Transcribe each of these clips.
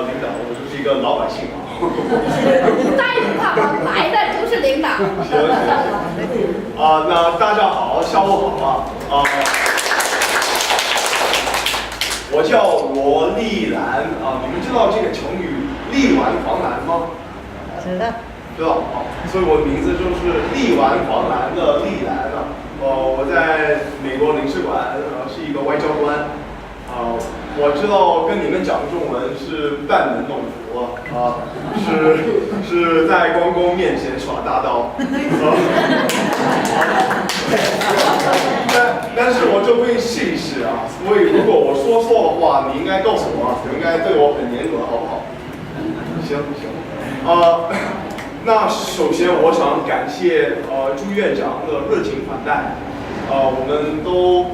领导，我就是一个老百姓啊。带着他们来的就是领导。行。那大家好，下午好啊。我叫罗丽兰啊，你们知道这个成语“力挽狂澜”吗？知道。知道啊，所以我的名字就是力挽狂澜的丽兰啊。我在美国领事馆是一个外交官啊。我知道跟你们讲中文是班门弄斧啊，是在关公面前耍大刀。但是我就会试一试啊，所以如果我说错的话，你应该告诉我，你应该对我很严格，好不好？行。那首先我想感谢朱院长的热情款待，我们都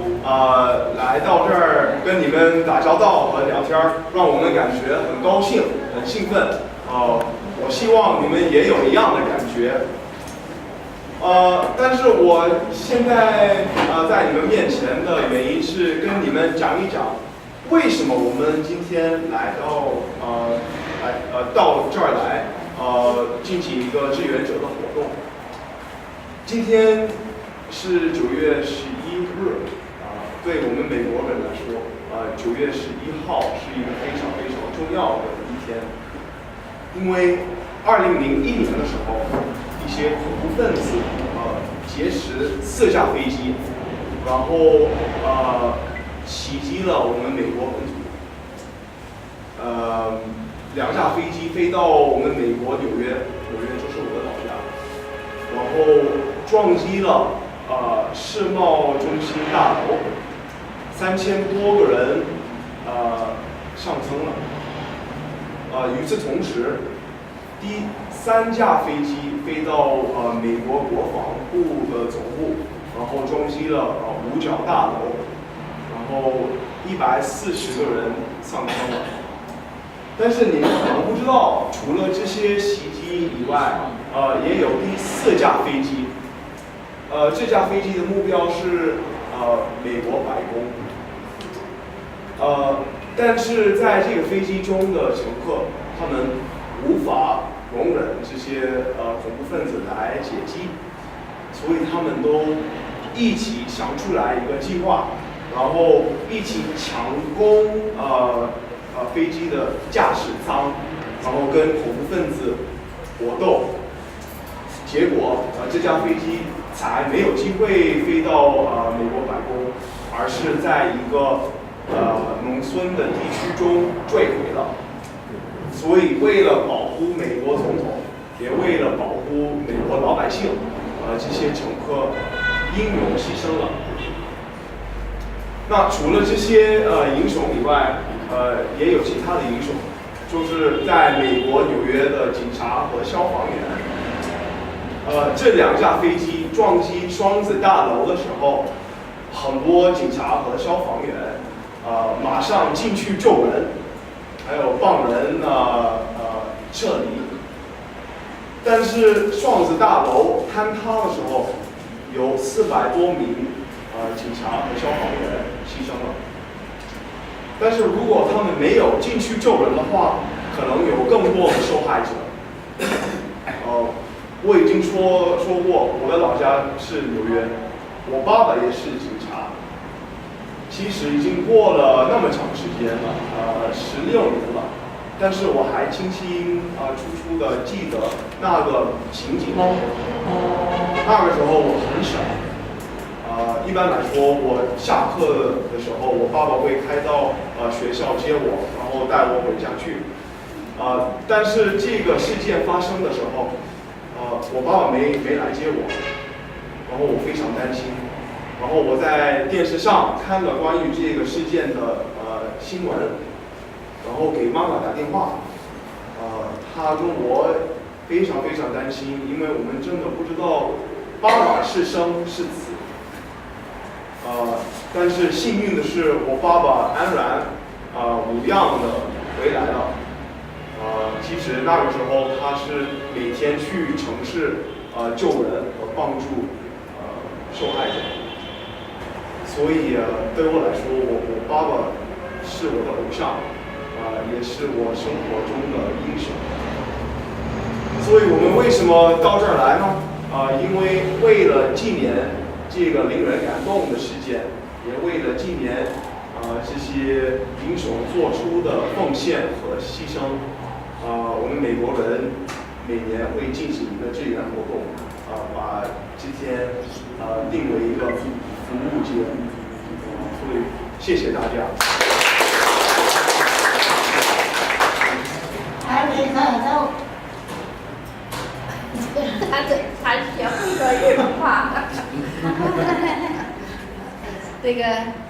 来到这儿跟你们打交道和聊天，让我们感觉很高兴、很兴奋。我希望你们也有一样的感觉。但是我现在在你们面前的原因是跟你们讲一讲，为什么我们今天来到到这儿来进行一个志愿者的活动。今天是9月11日对我们美国人来说，9月11号是一个非常非常重要的一天，因为2001年的时候，一些恐怖分子劫持4架飞机，然后袭击了我们美国本土。2架飞机飞到我们美国纽约就是我的老家，然后撞击了世贸中心大楼，3000多个人上层了。与此同时，第3架飞机飞到美国国防部的总部，然后撞击了五角大楼，然后140个人丧生了。但是你们可能不知道，除了这些袭击以外，也有第4架飞机。这架飞机的目标是美国白宫。但是在这个飞机中的乘客，他们无法容忍这些恐怖分子来劫机，所以他们都一起想出来一个计划，然后一起强攻飞机的驾驶舱，然后跟恐怖分子搏斗。结果这架飞机才没有机会飞到美国白宫，而是在一个农村的地区中坠毁了。所以为了保护美国总统，也为了保护美国老百姓，这些乘客英勇牺牲了。那除了这些英雄以外，也有其他的英雄，就是在美国纽约的警察和消防员。这2架飞机撞击双子大楼的时候，很多警察和消防员马上进去救人，还有帮人撤离。但是双子大楼坍塌的时候，有400多名警察和消防员牺牲了。但是如果他们没有进去救人的话，可能有更多的受害者。我已经说过，我的老家是纽约，我爸爸也是警察。其实已经过了那么长时间了，16年了，但是我还清清楚楚的记得那个情景。那个时候我很小。一般来说，我下课的时候，我爸爸会开到学校接我，然后带我回家去。但是这个事件发生的时候，我爸爸没来接我，然后我非常担心。然后我在电视上看了关于这个事件的新闻，然后给妈妈打电话。她跟我非常非常担心，因为我们真的不知道爸爸是生是死。但是幸运的是，我爸爸安然无恙的回来了。其实那个时候他是每天去城市救人和帮助受害者。所以对我来说，我爸爸是我的偶像。也是我生活中的英雄。所以我们为什么到这儿来呢？因为为了纪念这个令人感动的事件，也为了纪念这些英雄做出的奉献和牺牲，我们美国人每年会进行一个志愿活动，把这天定为一个服务节，所以谢谢大家。还没看到。他学会了日本话。这个。